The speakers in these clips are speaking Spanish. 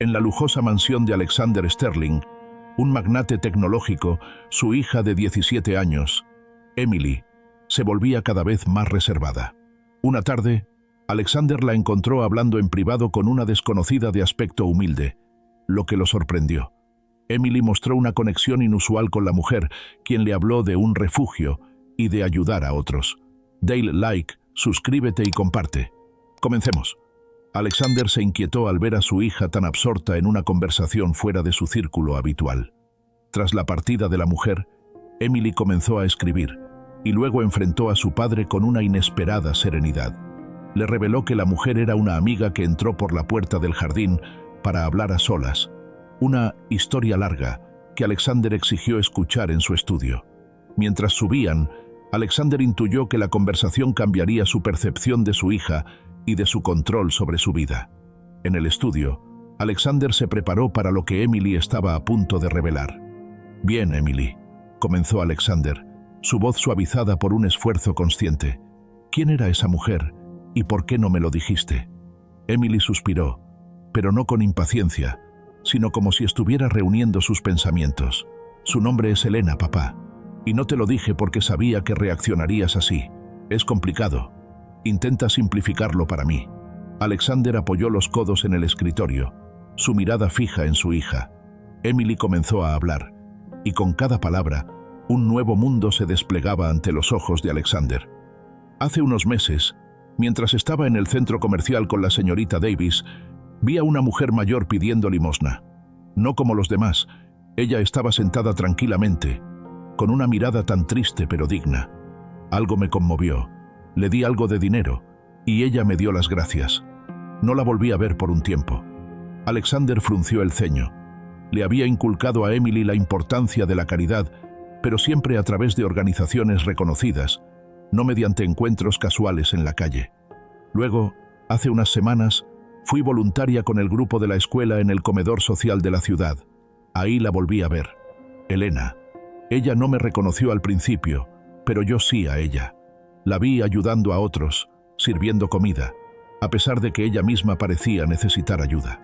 En la lujosa mansión de Alexander Sterling, un magnate tecnológico, su hija de 17 años, Emily, se volvía cada vez más reservada. Una tarde, Alexander la encontró hablando en privado con una desconocida de aspecto humilde, lo que lo sorprendió. Emily mostró una conexión inusual con la mujer, quien le habló de un refugio y de ayudar a otros. Dale like, suscríbete y comparte. Comencemos. Alexander se inquietó al ver a su hija tan absorta en una conversación fuera de su círculo habitual. Tras la partida de la mujer, Emily comenzó a escribir, y luego enfrentó a su padre con una inesperada serenidad. Le reveló que la mujer era una amiga que entró por la puerta del jardín para hablar a solas. Una historia larga que Alexander exigió escuchar en su estudio. Mientras subían, Alexander intuyó que la conversación cambiaría su percepción de su hija y de su control sobre su vida. En el estudio, Alexander se preparó para lo que Emily estaba a punto de revelar. «Bien, Emily», comenzó Alexander, su voz suavizada por un esfuerzo consciente. «¿Quién era esa mujer y por qué no me lo dijiste?» Emily suspiró, pero no con impaciencia, sino como si estuviera reuniendo sus pensamientos. «Su nombre es Elena, papá, y no te lo dije porque sabía que reaccionarías así. Es complicado. Intenta simplificarlo para mí». Alexander apoyó los codos en el escritorio, su mirada fija en su hija. Emily comenzó a hablar, y con cada palabra, un nuevo mundo se desplegaba ante los ojos de Alexander. Hace unos meses, mientras estaba en el centro comercial con la señorita Davis, vi a una mujer mayor pidiendo limosna. No como los demás, ella estaba sentada tranquilamente, con una mirada tan triste pero digna. Algo me conmovió. Le di algo de dinero, y ella me dio las gracias. No la volví a ver por un tiempo. Alexander frunció el ceño. Le había inculcado a Emily la importancia de la caridad, pero siempre a través de organizaciones reconocidas, no mediante encuentros casuales en la calle. Luego, hace unas semanas, fui voluntaria con el grupo de la escuela en el comedor social de la ciudad. Ahí la volví a ver. Elena. Ella no me reconoció al principio, pero yo sí a ella. La vi ayudando a otros, sirviendo comida, a pesar de que ella misma parecía necesitar ayuda.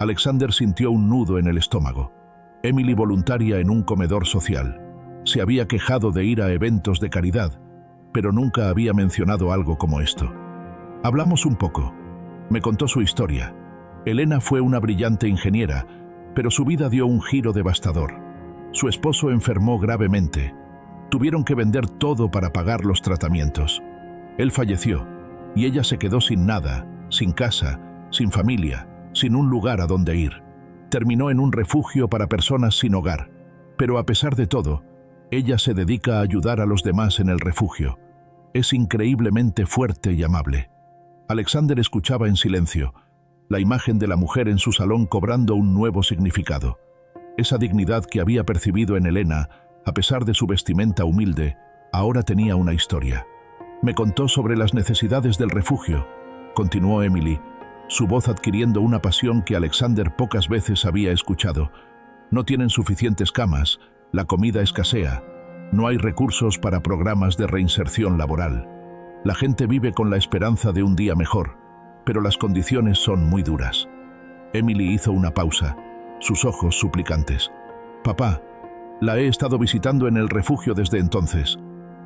Alexander sintió un nudo en el estómago. Emily, voluntaria en un comedor social, se había quejado de ir a eventos de caridad, pero nunca había mencionado algo como esto. Hablamos un poco. Me contó su historia. Elena fue una brillante ingeniera, pero su vida dio un giro devastador. Su esposo enfermó gravemente. Tuvieron que vender todo para pagar los tratamientos. Él falleció, y ella se quedó sin nada, sin casa, sin familia, sin un lugar a donde ir. Terminó en un refugio para personas sin hogar, pero a pesar de todo, ella se dedica a ayudar a los demás en el refugio. Es increíblemente fuerte y amable. Alexander escuchaba en silencio, la imagen de la mujer en su salón cobrando un nuevo significado. Esa dignidad que había percibido en Elena, a pesar de su vestimenta humilde, ahora tenía una historia. Me contó sobre las necesidades del refugio, continuó Emily, su voz adquiriendo una pasión que Alexander pocas veces había escuchado. No tienen suficientes camas, la comida escasea, no hay recursos para programas de reinserción laboral. La gente vive con la esperanza de un día mejor, pero las condiciones son muy duras. Emily hizo una pausa, sus ojos suplicantes. Papá, la he estado visitando en el refugio desde entonces.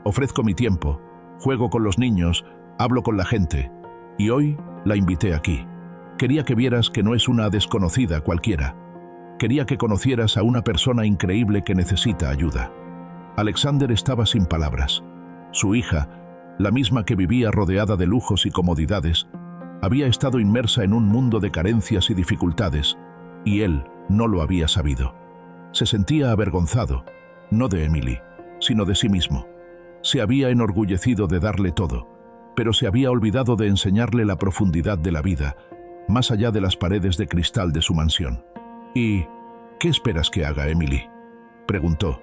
Ofrezco mi tiempo, juego con los niños, hablo con la gente, y hoy la invité aquí. Quería que vieras que no es una desconocida cualquiera. Quería que conocieras a una persona increíble que necesita ayuda. Alexander estaba sin palabras. Su hija, la misma que vivía rodeada de lujos y comodidades, había estado inmersa en un mundo de carencias y dificultades, y él no lo había sabido. Se sentía avergonzado, no de Emily, sino de sí mismo. Se había enorgullecido de darle todo, pero se había olvidado de enseñarle la profundidad de la vida, más allá de las paredes de cristal de su mansión. «¿Y qué esperas que haga, Emily?», preguntó,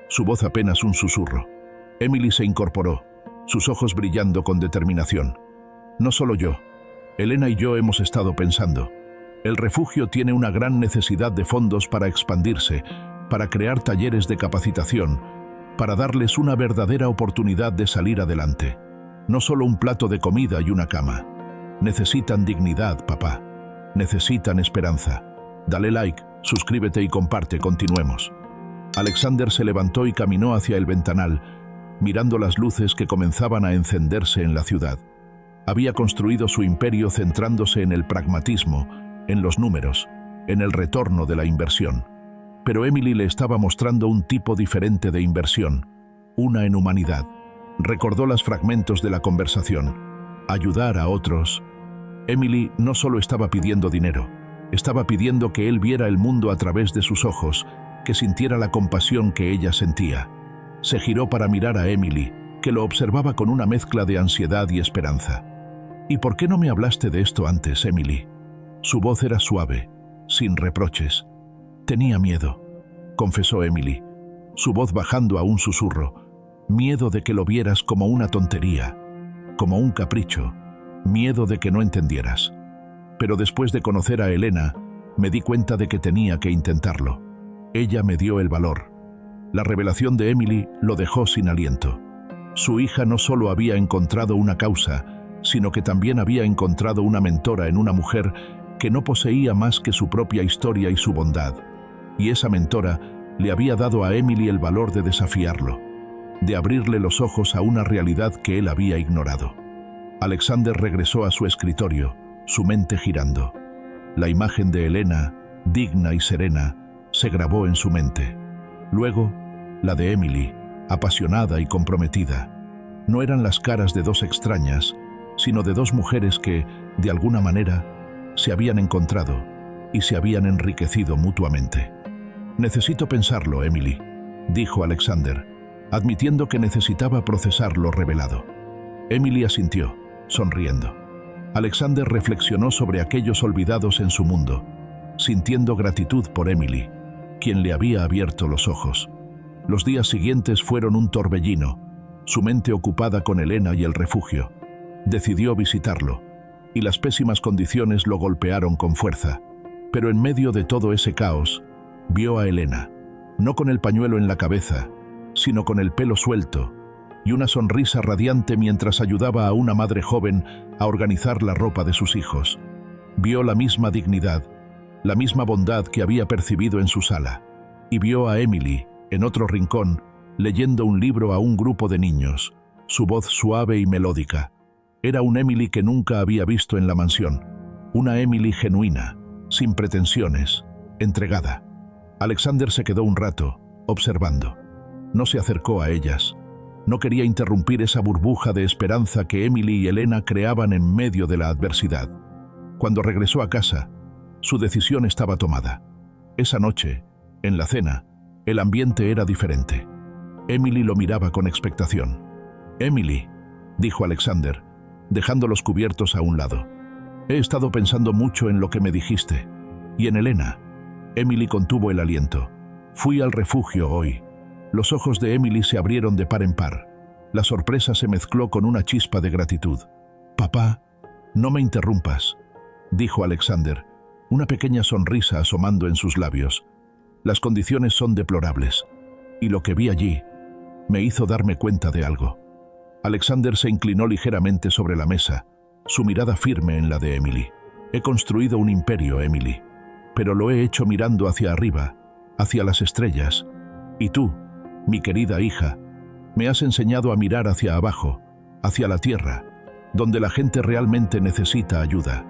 su voz apenas un susurro. Emily se incorporó, sus ojos brillando con determinación. «No solo yo. Elena y yo hemos estado pensando. El refugio tiene una gran necesidad de fondos para expandirse, para crear talleres de capacitación, para darles una verdadera oportunidad de salir adelante. No solo un plato de comida y una cama. Necesitan dignidad, papá. Necesitan esperanza. Dale like, suscríbete y comparte, continuemos. Alexander se levantó y caminó hacia el ventanal, mirando las luces que comenzaban a encenderse en la ciudad. Había construido su imperio centrándose en el pragmatismo, en los números, en el retorno de la inversión. Pero Emily le estaba mostrando un tipo diferente de inversión, una en humanidad. Recordó los fragmentos de la conversación. Ayudar a otros. Emily no solo estaba pidiendo dinero, estaba pidiendo que él viera el mundo a través de sus ojos, que sintiera la compasión que ella sentía. Se giró para mirar a Emily, que lo observaba con una mezcla de ansiedad y esperanza. ¿Y por qué no me hablaste de esto antes, Emily? Su voz era suave, sin reproches. Tenía miedo, confesó Emily, su voz bajando a un susurro. Miedo de que lo vieras como una tontería, como un capricho, miedo de que no entendieras. Pero después de conocer a Elena, me di cuenta de que tenía que intentarlo. Ella me dio el valor. La revelación de Emily lo dejó sin aliento. Su hija no solo había encontrado una causa, sino que también había encontrado una mentora en una mujer que no poseía más que su propia historia y su bondad. Y esa mentora le había dado a Emily el valor de desafiarlo, de abrirle los ojos a una realidad que él había ignorado. Alexander regresó a su escritorio, su mente girando. La imagen de Elena, digna y serena, se grabó en su mente. Luego, la de Emily, apasionada y comprometida. No eran las caras de dos extrañas, sino de dos mujeres que, de alguna manera, se habían encontrado y se habían enriquecido mutuamente. «Necesito pensarlo, Emily», dijo Alexander, admitiendo que necesitaba procesar lo revelado. Emily asintió, sonriendo. Alexander reflexionó sobre aquellos olvidados en su mundo, sintiendo gratitud por Emily, quien le había abierto los ojos. Los días siguientes fueron un torbellino, su mente ocupada con Elena y el refugio. Decidió visitarlo, y las pésimas condiciones lo golpearon con fuerza. Pero en medio de todo ese caos, vio a Elena, no con el pañuelo en la cabeza, sino con el pelo suelto, y una sonrisa radiante mientras ayudaba a una madre joven a organizar la ropa de sus hijos. Vio la misma dignidad, la misma bondad que había percibido en su sala, y vio a Emily, en otro rincón, leyendo un libro a un grupo de niños, su voz suave y melódica. Era una Emily que nunca había visto en la mansión, una Emily genuina, sin pretensiones, entregada. Alexander se quedó un rato, observando. No se acercó a ellas. No quería interrumpir esa burbuja de esperanza que Emily y Elena creaban en medio de la adversidad. Cuando regresó a casa, su decisión estaba tomada. Esa noche, en la cena, el ambiente era diferente. Emily lo miraba con expectación. «Emily», dijo Alexander, dejando los cubiertos a un lado. «He estado pensando mucho en lo que me dijiste. Y en Elena». Emily contuvo el aliento. «Fui al refugio hoy». Los ojos de Emily se abrieron de par en par. La sorpresa se mezcló con una chispa de gratitud. «Papá, no me interrumpas», dijo Alexander, una pequeña sonrisa asomando en sus labios. «Las condiciones son deplorables, y lo que vi allí me hizo darme cuenta de algo». Alexander se inclinó ligeramente sobre la mesa, su mirada firme en la de Emily. «He construido un imperio, Emily, pero lo he hecho mirando hacia arriba, hacia las estrellas. Y tú, mi querida hija, me has enseñado a mirar hacia abajo, hacia la tierra, donde la gente realmente necesita ayuda.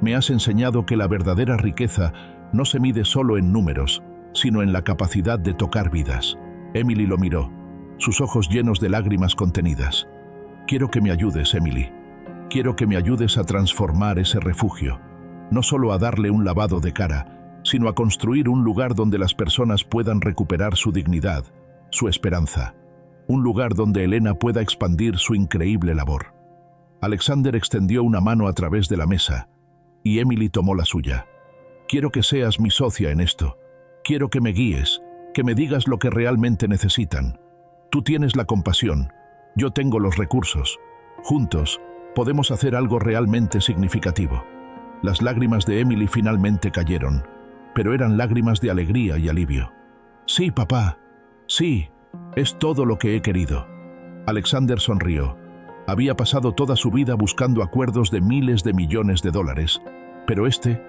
Me has enseñado que la verdadera riqueza no se mide solo en números, sino en la capacidad de tocar vidas». Emily lo miró, sus ojos llenos de lágrimas contenidas. «Quiero que me ayudes, Emily. Quiero que me ayudes a transformar ese refugio, no solo a darle un lavado de cara, sino a construir un lugar donde las personas puedan recuperar su dignidad, su esperanza. Un lugar donde Elena pueda expandir su increíble labor». Alexander extendió una mano a través de la mesa, y Emily tomó la suya. «Quiero que seas mi socia en esto. Quiero que me guíes, que me digas lo que realmente necesitan. Tú tienes la compasión, yo tengo los recursos. Juntos, podemos hacer algo realmente significativo». Las lágrimas de Emily finalmente cayeron, pero eran lágrimas de alegría y alivio. «Sí, papá. Sí, es todo lo que he querido». Alexander sonrió. Había pasado toda su vida buscando acuerdos de miles de millones de dólares, pero este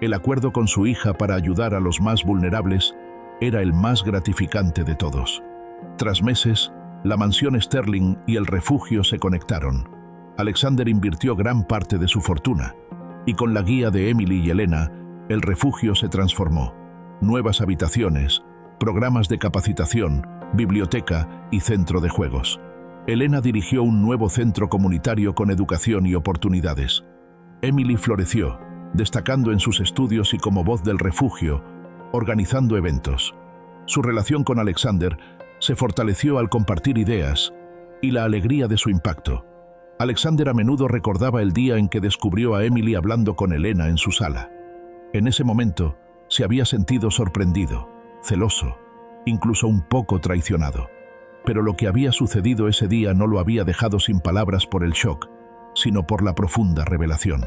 El acuerdo con su hija para ayudar a los más vulnerables era el más gratificante de todos. Tras meses, la mansión Sterling y el refugio se conectaron. Alexander invirtió gran parte de su fortuna, y con la guía de Emily y Elena, el refugio se transformó. Nuevas habitaciones, programas de capacitación, biblioteca y centro de juegos. Elena dirigió un nuevo centro comunitario con educación y oportunidades. Emily floreció, destacando en sus estudios y como voz del refugio, organizando eventos. Su relación con Alexander se fortaleció al compartir ideas y la alegría de su impacto. Alexander a menudo recordaba el día en que descubrió a Emily hablando con Elena en su sala. En ese momento, se había sentido sorprendido, celoso, incluso un poco traicionado. Pero lo que había sucedido ese día no lo había dejado sin palabras por el shock, sino por la profunda revelación.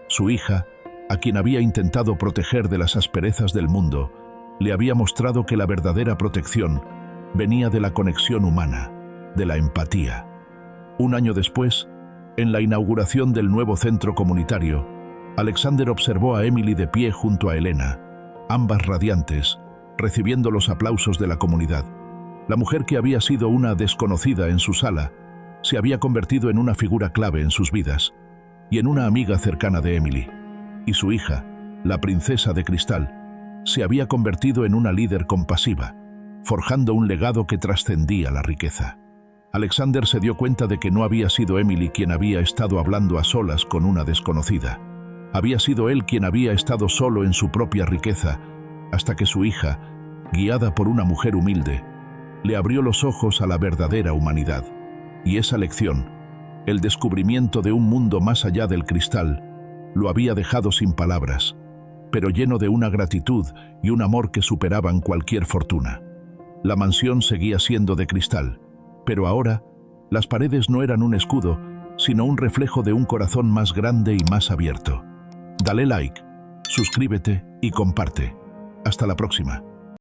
Su hija, a quien había intentado proteger de las asperezas del mundo, le había mostrado que la verdadera protección venía de la conexión humana, de la empatía. Un año después, en la inauguración del nuevo centro comunitario, Alexander observó a Emily de pie junto a Elena, ambas radiantes, recibiendo los aplausos de la comunidad. La mujer que había sido una desconocida en su sala, se había convertido en una figura clave en sus vidas, y en una amiga cercana de Emily. Y su hija, la princesa de cristal, se había convertido en una líder compasiva, forjando un legado que trascendía la riqueza. Alexander se dio cuenta de que no había sido Emily quien había estado hablando a solas con una desconocida. Había sido él quien había estado solo en su propia riqueza, hasta que su hija, guiada por una mujer humilde, le abrió los ojos a la verdadera humanidad. Y esa lección, el descubrimiento de un mundo más allá del cristal, lo había dejado sin palabras, pero lleno de una gratitud y un amor que superaban cualquier fortuna. La mansión seguía siendo de cristal, pero ahora, las paredes no eran un escudo, sino un reflejo de un corazón más grande y más abierto. Dale like, suscríbete y comparte. Hasta la próxima.